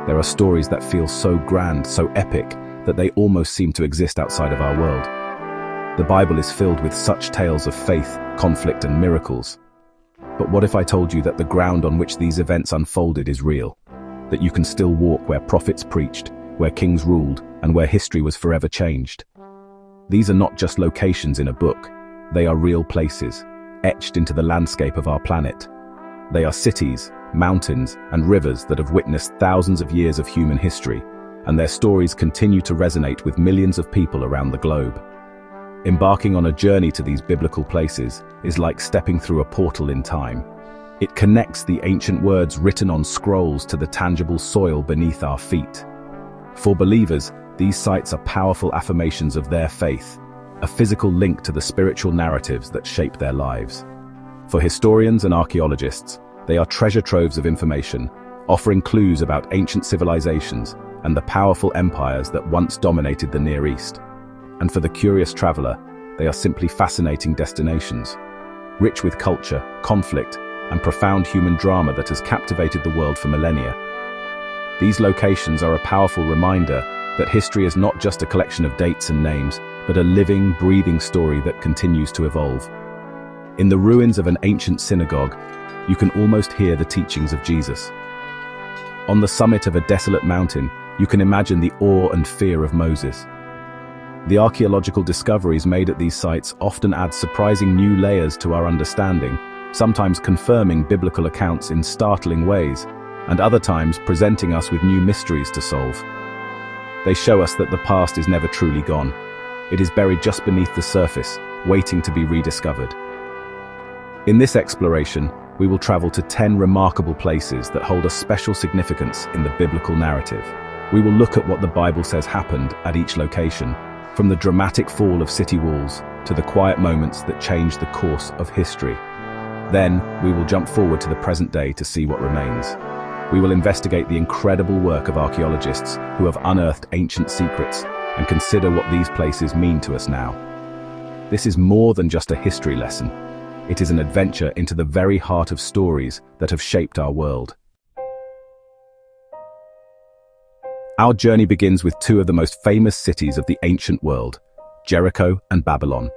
There are stories that feel so grand, so epic, that they almost seem to exist outside of our world. The Bible is filled with such tales of faith, conflict, and miracles. But what if I told you that the ground on which these events unfolded is real? That you can still walk where prophets preached, where kings ruled, and where history was forever changed? These are not just locations in a book. They are real places, etched into the landscape of our planet. They are cities, mountains, and rivers that have witnessed thousands of years of human history, and their stories continue to resonate with millions of people around the globe. Embarking on a journey to these biblical places is like stepping through a portal in time. It connects the ancient words written on scrolls to the tangible soil beneath our feet. For believers, these sites are powerful affirmations of their faith, a physical link to the spiritual narratives that shape their lives. For historians and archaeologists, they are treasure troves of information, offering clues about ancient civilizations and the powerful empires that once dominated the Near East. And for the curious traveler, they are simply fascinating destinations, rich with culture, conflict, and profound human drama that has captivated the world for millennia. These locations are a powerful reminder that history is not just a collection of dates and names, but a living, breathing story that continues to evolve. In the ruins of an ancient synagogue, you can almost hear the teachings of Jesus. On the summit of a desolate mountain, you can imagine the awe and fear of Moses. The archaeological discoveries made at these sites often add surprising new layers to our understanding, sometimes confirming biblical accounts in startling ways, and other times presenting us with new mysteries to solve. They show us that the past is never truly gone. It is buried just beneath the surface, waiting to be rediscovered. In this exploration, we will travel to 10 remarkable places that hold a special significance in the biblical narrative. We will look at what the Bible says happened at each location, from the dramatic fall of city walls to the quiet moments that changed the course of history. Then, we will jump forward to the present day to see what remains. We will investigate the incredible work of archaeologists who have unearthed ancient secrets and consider what these places mean to us now. This is more than just a history lesson. It is an adventure into the very heart of stories that have shaped our world. Our journey begins with two of the most famous cities of the ancient world, Jericho and Babylon.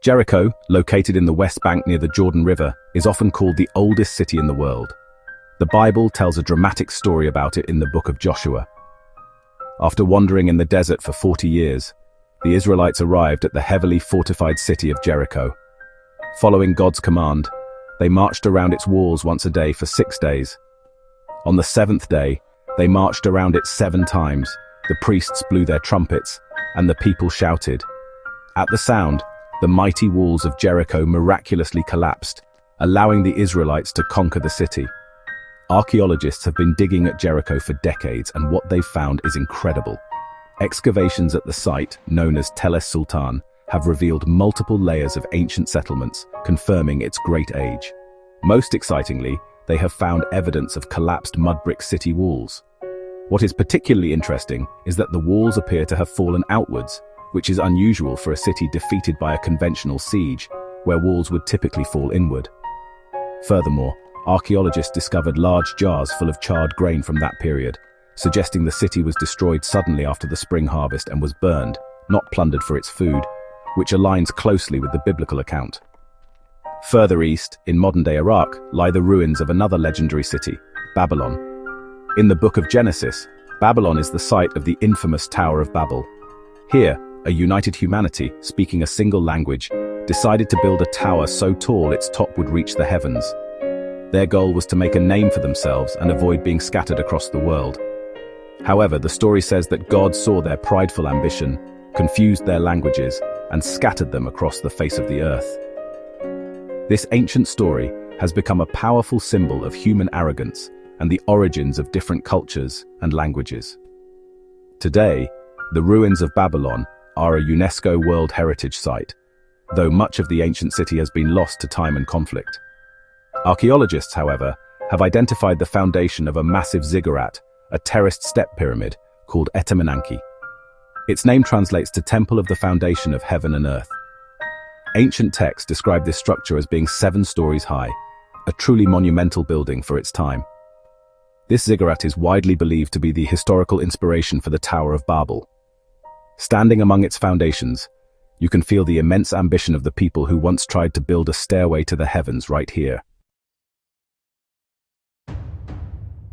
Jericho, located in the West Bank near the Jordan River, is often called the oldest city in the world. The Bible tells a dramatic story about it in the book of Joshua. After wandering in the desert for 40 years, the Israelites arrived at the heavily fortified city of Jericho. Following God's command, they marched around its walls once a day for 6 days. On the 7th day, they marched around it 7 times, the priests blew their trumpets, and the people shouted. At the sound, the mighty walls of Jericho miraculously collapsed, allowing the Israelites to conquer the city. Archaeologists have been digging at Jericho for decades, and what they've found is incredible. Excavations at the site, known as Tel es-Sultan, have revealed multiple layers of ancient settlements, confirming its great age. Most excitingly, they have found evidence of collapsed mud brick city walls. What is particularly interesting is that the walls appear to have fallen outwards, which is unusual for a city defeated by a conventional siege, where walls would typically fall inward. Furthermore, archaeologists discovered large jars full of charred grain from that period, suggesting the city was destroyed suddenly after the spring harvest and was burned, not plundered for its food, which aligns closely with the biblical account. Further east, in modern-day Iraq, lie the ruins of another legendary city, Babylon. In the book of Genesis, Babylon is the site of the infamous Tower of Babel. Here, a united humanity, speaking a single language, decided to build a tower so tall its top would reach the heavens. Their goal was to make a name for themselves and avoid being scattered across the world. However, the story says that God saw their prideful ambition, confused their languages, and scattered them across the face of the earth. This ancient story has become a powerful symbol of human arrogance and the origins of different cultures and languages. Today, the ruins of Babylon are a UNESCO World Heritage Site, though much of the ancient city has been lost to time and conflict. Archaeologists, however, have identified the foundation of a massive ziggurat, a terraced step pyramid called Etemenanki. Its name translates to Temple of the Foundation of Heaven and Earth. Ancient texts describe this structure as being 7 stories high, a truly monumental building for its time. This ziggurat is widely believed to be the historical inspiration for the Tower of Babel. Standing among its foundations, you can feel the immense ambition of the people who once tried to build a stairway to the heavens right here.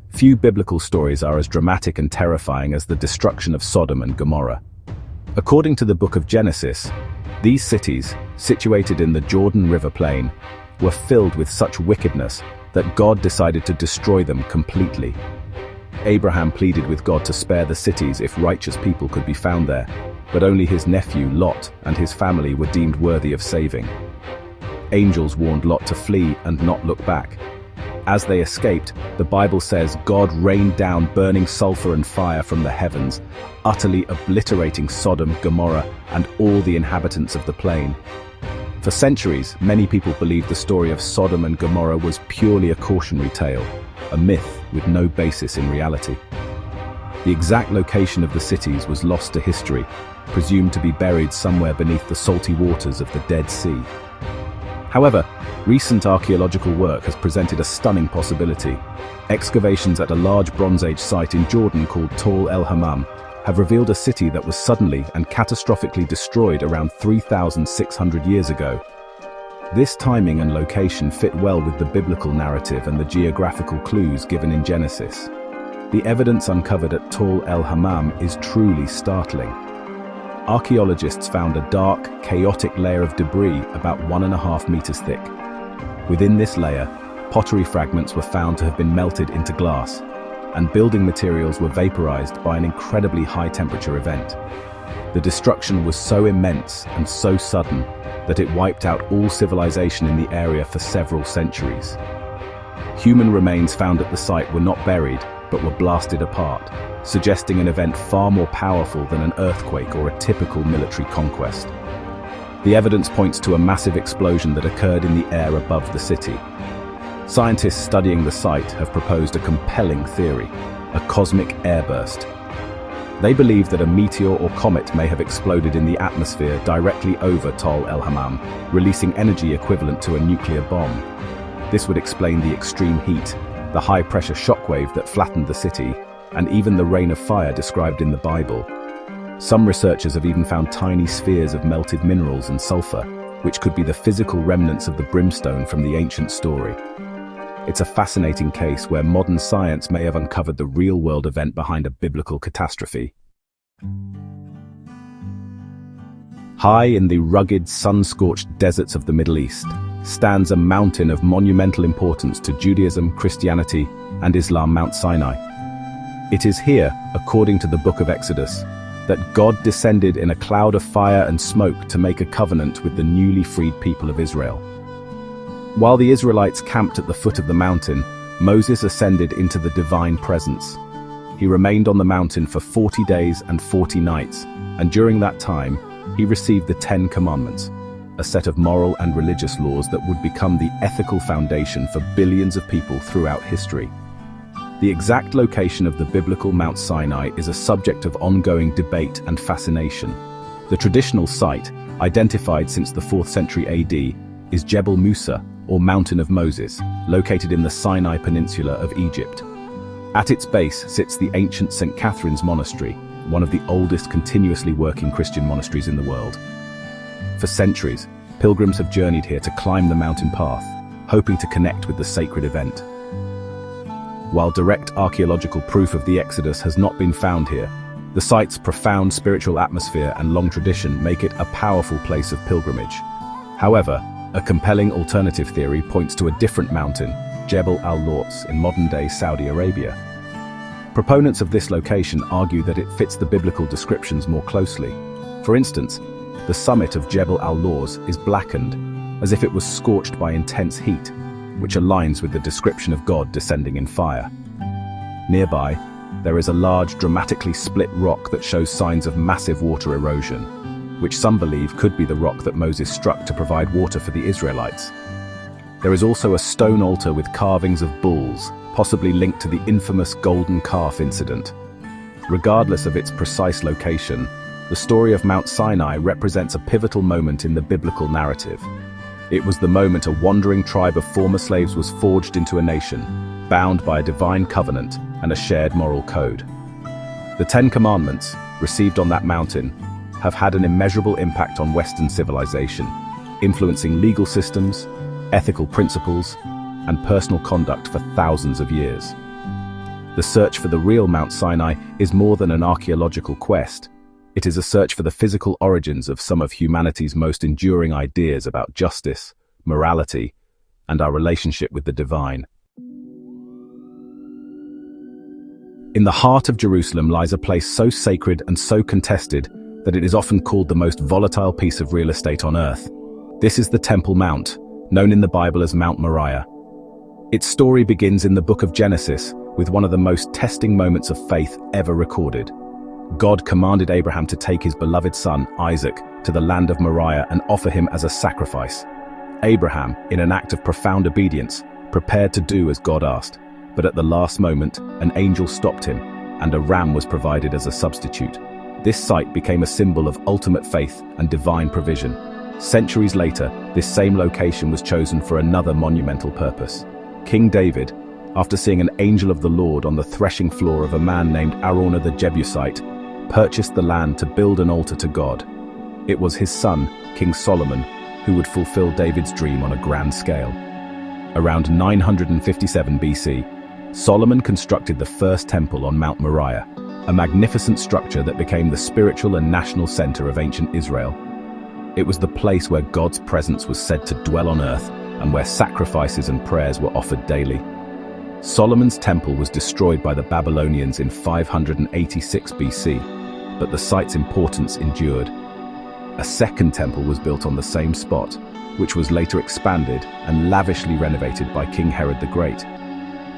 Few biblical stories are as dramatic and terrifying as the destruction of Sodom and Gomorrah. According to the book of Genesis, these cities, situated in the Jordan River plain, were filled with such wickedness that God decided to destroy them completely. Abraham pleaded with God to spare the cities if righteous people could be found there, but only his nephew Lot and his family were deemed worthy of saving. Angels warned Lot to flee and not look back. As they escaped, the Bible says God rained down burning sulfur and fire from the heavens, utterly obliterating Sodom, Gomorrah, and all the inhabitants of the plain. For centuries, many people believed the story of Sodom and Gomorrah was purely a cautionary tale, a myth with no basis in reality. The exact location of the cities was lost to history, presumed to be buried somewhere beneath the salty waters of the Dead Sea. However, recent archaeological work has presented a stunning possibility. Excavations at a large Bronze Age site in Jordan called Tal el-Hammam have revealed a city that was suddenly and catastrophically destroyed around 3,600 years ago. This timing and location fit well with the biblical narrative and the geographical clues given in Genesis. The evidence uncovered at Tal el-Hammam is truly startling. Archaeologists found a dark, chaotic layer of debris about 1.5 meters thick. Within this layer, pottery fragments were found to have been melted into glass, and building materials were vaporized by an incredibly high-temperature event. The destruction was so immense and so sudden that it wiped out all civilization in the area for several centuries. Human remains found at the site were not buried, but were blasted apart, suggesting an event far more powerful than an earthquake or a typical military conquest. The evidence points to a massive explosion that occurred in the air above the city. Scientists studying the site have proposed a compelling theory, a cosmic airburst. They believe that a meteor or comet may have exploded in the atmosphere directly over Tal el-Hammam, releasing energy equivalent to a nuclear bomb. This would explain the extreme heat, the high-pressure shockwave that flattened the city, and even the rain of fire described in the Bible. Some researchers have even found tiny spheres of melted minerals and sulfur, which could be the physical remnants of the brimstone from the ancient story. It's a fascinating case where modern science may have uncovered the real-world event behind a biblical catastrophe. High in the rugged, sun-scorched deserts of the Middle East stands a mountain of monumental importance to Judaism, Christianity, and Islam, Mount Sinai. It is here, according to the book of Exodus, that God descended in a cloud of fire and smoke to make a covenant with the newly freed people of Israel. While the Israelites camped at the foot of the mountain, Moses ascended into the divine presence. He remained on the mountain for 40 days and 40 nights, and during that time, he received the 10 Commandments, a set of moral and religious laws that would become the ethical foundation for billions of people throughout history. The exact location of the biblical Mount Sinai is a subject of ongoing debate and fascination. The traditional site, identified since the 4th century AD, is Jebel Musa, or Mountain of Moses, located in the Sinai Peninsula of Egypt. At its base sits the ancient St. Catherine's Monastery, one of the oldest continuously working Christian monasteries in the world. For centuries, pilgrims have journeyed here to climb the mountain path, hoping to connect with the sacred event. While direct archaeological proof of the Exodus has not been found here, the site's profound spiritual atmosphere and long tradition make it a powerful place of pilgrimage. However, a compelling alternative theory points to a different mountain, Jebel al-Lawts, in modern-day Saudi Arabia. Proponents of this location argue that it fits the biblical descriptions more closely. For instance, the summit of Jebel al-Lawts is blackened, as if it was scorched by intense heat, which aligns with the description of God descending in fire. Nearby, there is a large, dramatically split rock that shows signs of massive water erosion, which some believe could be the rock that Moses struck to provide water for the Israelites. There is also a stone altar with carvings of bulls, possibly linked to the infamous golden calf incident. Regardless of its precise location, the story of Mount Sinai represents a pivotal moment in the biblical narrative. It was the moment a wandering tribe of former slaves was forged into a nation, bound by a divine covenant and a shared moral code. The Ten Commandments, received on that mountain, have had an immeasurable impact on Western civilization, influencing legal systems, ethical principles, and personal conduct for thousands of years. The search for the real Mount Sinai is more than an archaeological quest. It is a search for the physical origins of some of humanity's most enduring ideas about justice, morality, and our relationship with the divine. In the heart of Jerusalem lies a place so sacred and so contested that it is often called the most volatile piece of real estate on earth. This is the Temple Mount, known in the Bible as Mount Moriah. Its story begins in the book of Genesis with one of the most testing moments of faith ever recorded. God commanded Abraham to take his beloved son, Isaac, to the land of Moriah and offer him as a sacrifice. Abraham, in an act of profound obedience, prepared to do as God asked. But at the last moment, an angel stopped him, and a ram was provided as a substitute. This site became a symbol of ultimate faith and divine provision. Centuries later, this same location was chosen for another monumental purpose. King David, after seeing an angel of the Lord on the threshing floor of a man named Araunah the Jebusite, purchased the land to build an altar to God. It was his son, King Solomon, who would fulfill David's dream on a grand scale. Around 957 BC, Solomon constructed the first temple on Mount Moriah, a magnificent structure that became the spiritual and national center of ancient Israel. It was the place where God's presence was said to dwell on earth and where sacrifices and prayers were offered daily. Solomon's temple was destroyed by the Babylonians in 586 BC, but the site's importance endured. A second temple was built on the same spot, which was later expanded and lavishly renovated by King Herod the Great.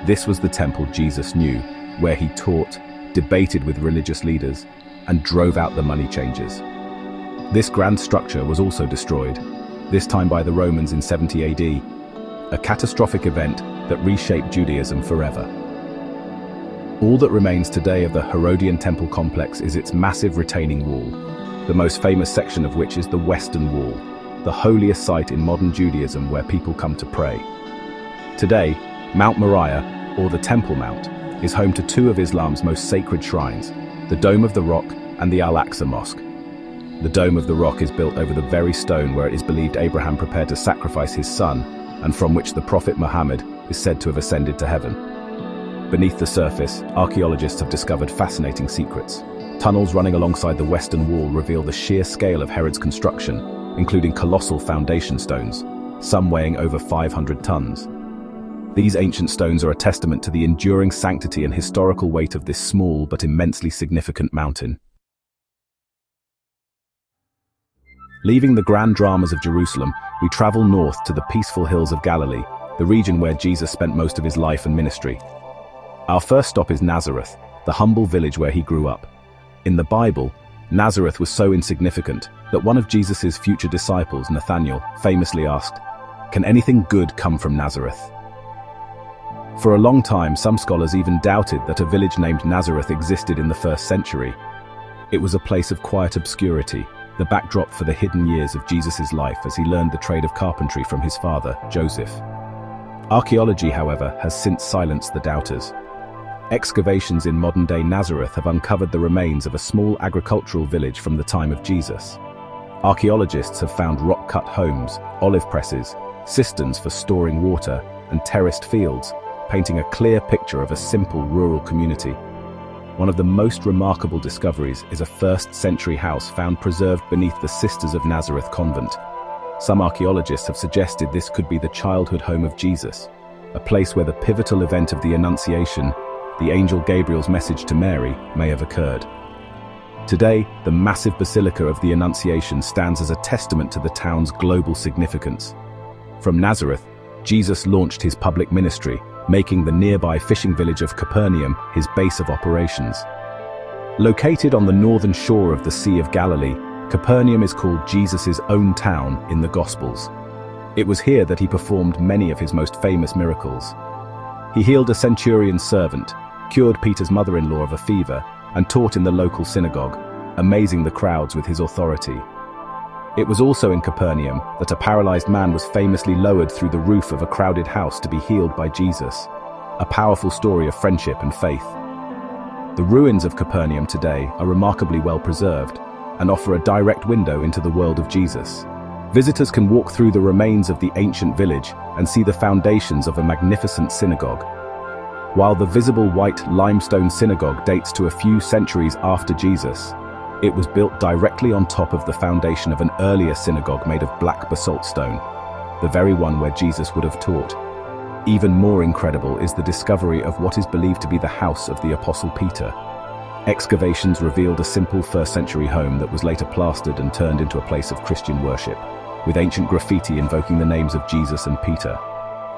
This was the temple Jesus knew, where he taught, debated with religious leaders, and drove out the money changers. This grand structure was also destroyed, this time by the Romans in 70 AD, a catastrophic event that reshaped Judaism forever. All that remains today of the Herodian temple complex is its massive retaining wall, the most famous section of which is the Western Wall, the holiest site in modern Judaism where people come to pray. Today, Mount Moriah, or the Temple Mount, is home to two of Islam's most sacred shrines, the Dome of the Rock and the Al-Aqsa Mosque. The Dome of the Rock is built over the very stone where it is believed Abraham prepared to sacrifice his son, and from which the Prophet Muhammad is said to have ascended to heaven. Beneath the surface, archaeologists have discovered fascinating secrets. Tunnels running alongside the Western Wall reveal the sheer scale of Herod's construction, including colossal foundation stones, some weighing over 500 tons. These ancient stones are a testament to the enduring sanctity and historical weight of this small but immensely significant mountain. Leaving the grand dramas of Jerusalem, we travel north to the peaceful hills of Galilee, the region where Jesus spent most of his life and ministry. Our first stop is Nazareth, the humble village where he grew up. In the Bible, Nazareth was so insignificant that one of Jesus' future disciples, Nathanael, famously asked, "Can anything good come from Nazareth?" For a long time, some scholars even doubted that a village named Nazareth existed in the 1st century. It was a place of quiet obscurity, the backdrop for the hidden years of Jesus' life as he learned the trade of carpentry from his father, Joseph. Archaeology, however, has since silenced the doubters. Excavations in modern-day Nazareth have uncovered the remains of a small agricultural village from the time of Jesus. Archaeologists have found rock-cut homes, olive presses, cisterns for storing water, and terraced fields, painting a clear picture of a simple rural community. One of the most remarkable discoveries is a 1st century house found preserved beneath the Sisters of Nazareth convent. Some archaeologists have suggested this could be the childhood home of Jesus, a place where the pivotal event of the Annunciation, the angel Gabriel's message to Mary, may have occurred. Today, the massive Basilica of the Annunciation stands as a testament to the town's global significance. From Nazareth, Jesus launched his public ministry, making the nearby fishing village of Capernium his base of operations. Located on the northern shore of the Sea of Galilee, Capernium is called Jesus' own town in the Gospels. It was here that he performed many of his most famous miracles. He healed a centurion's servant, cured Peter's mother-in-law of a fever, and taught in the local synagogue, amazing the crowds with his authority. It was also in Capernaum that a paralyzed man was famously lowered through the roof of a crowded house to be healed by Jesus. a powerful story of friendship and faith. The ruins of Capernaum today are remarkably well preserved and offer a direct window into the world of Jesus. Visitors can walk through the remains of the ancient village and see the foundations of a magnificent synagogue. While the visible white limestone synagogue dates to a few centuries after Jesus, it was built directly on top of the foundation of an earlier synagogue made of black basalt stone, the very one where Jesus would have taught. Even more incredible is the discovery of what is believed to be the house of the Apostle Peter. Excavations revealed a simple first-century home that was later plastered and turned into a place of Christian worship, with ancient graffiti invoking the names of Jesus and Peter.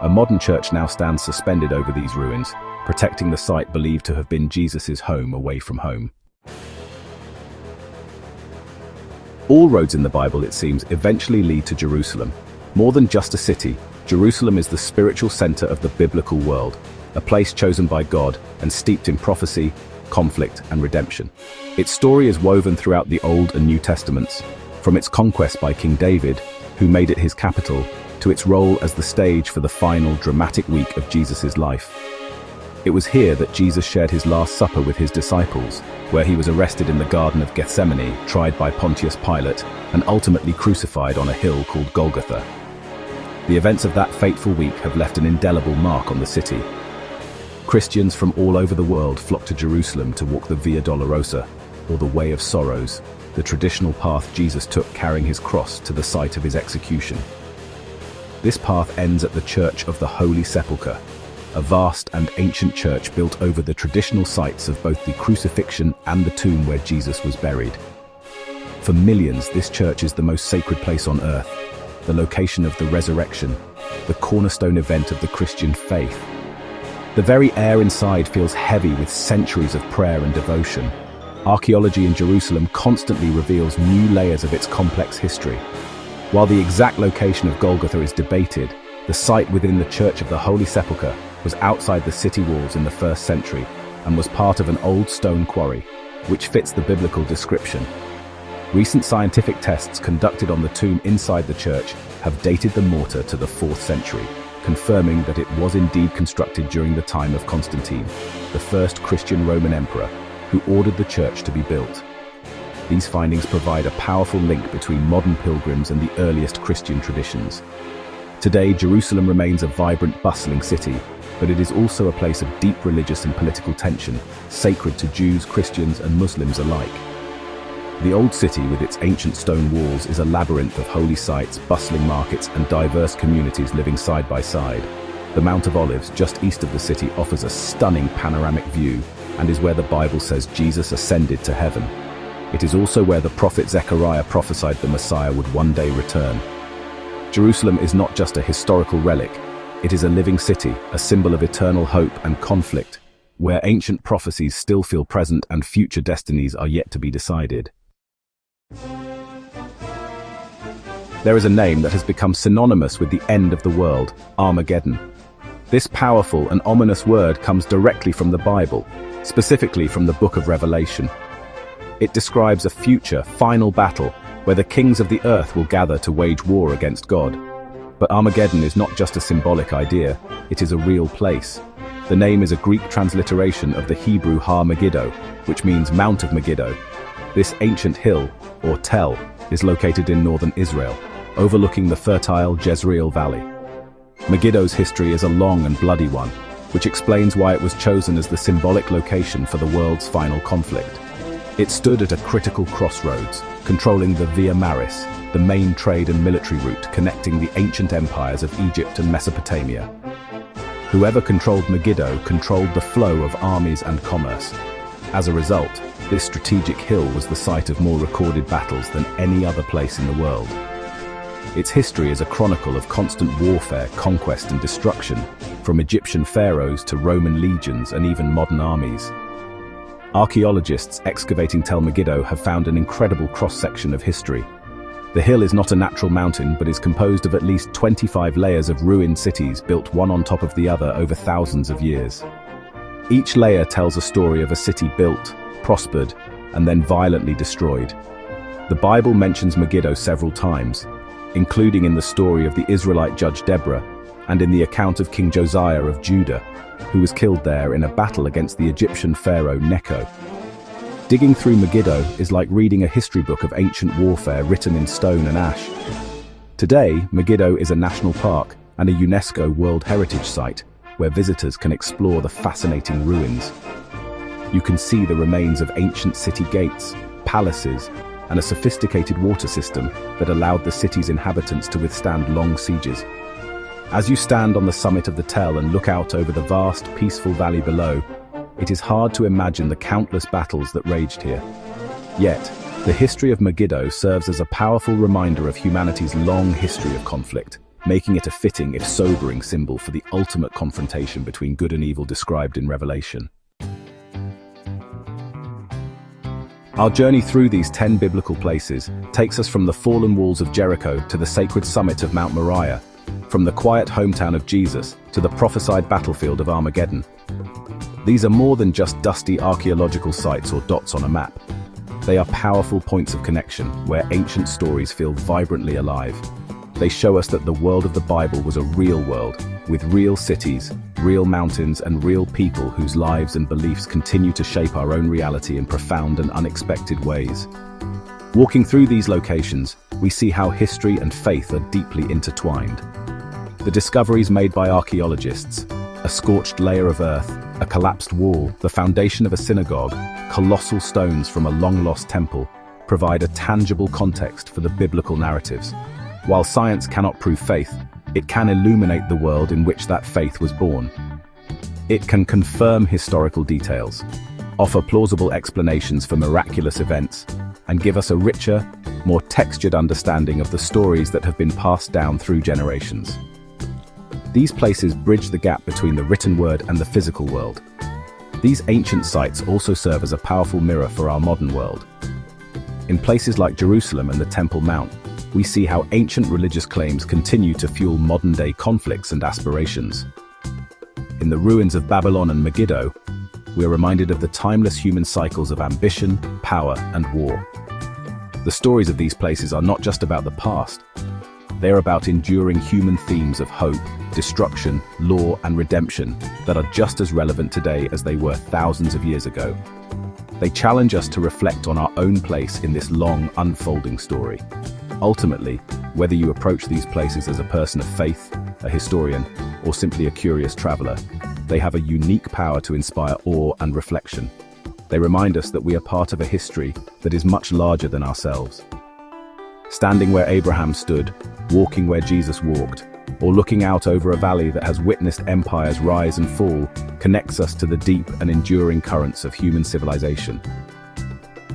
A modern church now stands suspended over these ruins, protecting the site believed to have been Jesus' home away from home. All roads in the Bible, it seems, eventually lead to Jerusalem. More than just a city, Jerusalem is the spiritual center of the biblical world, a place chosen by God and steeped in prophecy, conflict, and redemption. Its story is woven throughout the Old and New Testaments, from its conquest by King David, who made it his capital, to its role as the stage for the final dramatic week of Jesus' life. It was here that Jesus shared his Last Supper with his disciples, where he was arrested in the Garden of Gethsemane, tried by Pontius Pilate, and ultimately crucified on a hill called Golgotha. The events of that fateful week have left an indelible mark on the city. Christians from all over the world flock to Jerusalem to walk the Via Dolorosa, or the Way of Sorrows, the traditional path Jesus took carrying his cross to the site of his execution. This path ends at the Church of the Holy Sepulchre, a vast and ancient church built over the traditional sites of both the crucifixion and the tomb where Jesus was buried. For millions, this church is the most sacred place on earth, the location of the resurrection, the cornerstone event of the Christian faith. The very air inside feels heavy with centuries of prayer and devotion. Archaeology in Jerusalem constantly reveals new layers of its complex history. While the exact location of Golgotha is debated, the site within the Church of the Holy Sepulchre was outside the city walls in the 1st century and was part of an old stone quarry, which fits the biblical description. Recent scientific tests conducted on the tomb inside the church have dated the mortar to the 4th century, confirming that it was indeed constructed during the time of Constantine, the first Christian Roman emperor, who ordered the church to be built. These findings provide a powerful link between modern pilgrims and the earliest Christian traditions. Today, Jerusalem remains a vibrant, bustling city, but it is also a place of deep religious and political tension, sacred to Jews, Christians, and Muslims alike. The old city, with its ancient stone walls, is a labyrinth of holy sites, bustling markets, and diverse communities living side by side. The Mount of Olives, just east of the city, offers a stunning panoramic view and is where the Bible says Jesus ascended to heaven. It is also where the prophet Zechariah prophesied the Messiah would one day return. Jerusalem is not just a historical relic, it is a living city, a symbol of eternal hope and conflict, where ancient prophecies still feel present and future destinies are yet to be decided. There is a name that has become synonymous with the end of the world: Armageddon. This powerful and ominous word comes directly from the Bible, specifically from the book of Revelation. It describes a future, final battle where the kings of the earth will gather to wage war against God. But Armageddon is not just a symbolic idea, it is a real place. The name is a Greek transliteration of the Hebrew Har Megiddo, which means Mount of Megiddo. This ancient hill, or tell, is located in northern Israel, overlooking the fertile Jezreel Valley. Megiddo's history is a long and bloody one, which explains why it was chosen as the symbolic location for the world's final conflict. It stood at a critical crossroads, controlling the Via Maris, the main trade and military route connecting the ancient empires of Egypt and Mesopotamia. Whoever controlled Megiddo controlled the flow of armies and commerce. As a result, this strategic hill was the site of more recorded battles than any other place in the world. Its history is a chronicle of constant warfare, conquest, and destruction, from Egyptian pharaohs to Roman legions and even modern armies. Archaeologists excavating Tel Megiddo have found an incredible cross-section of history. The hill is not a natural mountain, but is composed of at least 25 layers of ruined cities built one on top of the other over thousands of years. Each layer tells a story of a city built, prospered, and then violently destroyed. The Bible mentions Megiddo several times, including in the story of the Israelite judge Deborah and in the account of King Josiah of Judah, who was killed there in a battle against the Egyptian pharaoh Necho. Digging through Megiddo is like reading a history book of ancient warfare written in stone and ash. Today, Megiddo is a national park and a UNESCO World Heritage Site, where visitors can explore the fascinating ruins. You can see the remains of ancient city gates, palaces, and a sophisticated water system that allowed the city's inhabitants to withstand long sieges. As you stand on the summit of the Tell and look out over the vast, peaceful valley below, it is hard to imagine the countless battles that raged here. Yet, the history of Megiddo serves as a powerful reminder of humanity's long history of conflict, making it a fitting, if sobering, symbol for the ultimate confrontation between good and evil described in Revelation. Our journey through these 10 biblical places takes us from the fallen walls of Jericho to the sacred summit of Mount Moriah, from the quiet hometown of Jesus to the prophesied battlefield of Armageddon. These are more than just dusty archaeological sites or dots on a map. They are powerful points of connection where ancient stories feel vibrantly alive. They show us that the world of the Bible was a real world, with real cities, real mountains, and real people whose lives and beliefs continue to shape our own reality in profound and unexpected ways. Walking through these locations, we see how history and faith are deeply intertwined. The discoveries made by archaeologists, a scorched layer of earth, a collapsed wall, the foundation of a synagogue, colossal stones from a long-lost temple, provide a tangible context for the biblical narratives. While science cannot prove faith, it can illuminate the world in which that faith was born. It can confirm historical details, offer plausible explanations for miraculous events, and give us a richer, more textured understanding of the stories that have been passed down through generations. These places bridge the gap between the written word and the physical world. These ancient sites also serve as a powerful mirror for our modern world. In places like Jerusalem and the Temple Mount, we see how ancient religious claims continue to fuel modern-day conflicts and aspirations. In the ruins of Babylon and Megiddo, we are reminded of the timeless human cycles of ambition, power, and war. The stories of these places are not just about the past. They are about enduring human themes of hope, destruction, law, and redemption that are just as relevant today as they were thousands of years ago. They challenge us to reflect on our own place in this long, unfolding story. Ultimately, whether you approach these places as a person of faith, a historian, or simply a curious traveler, they have a unique power to inspire awe and reflection. They remind us that we are part of a history that is much larger than ourselves. Standing where Abraham stood, walking where Jesus walked, or looking out over a valley that has witnessed empires rise and fall, connects us to the deep and enduring currents of human civilization.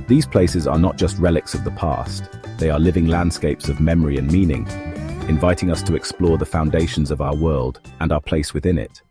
These places are not just relics of the past, they are living landscapes of memory and meaning, inviting us to explore the foundations of our world and our place within it.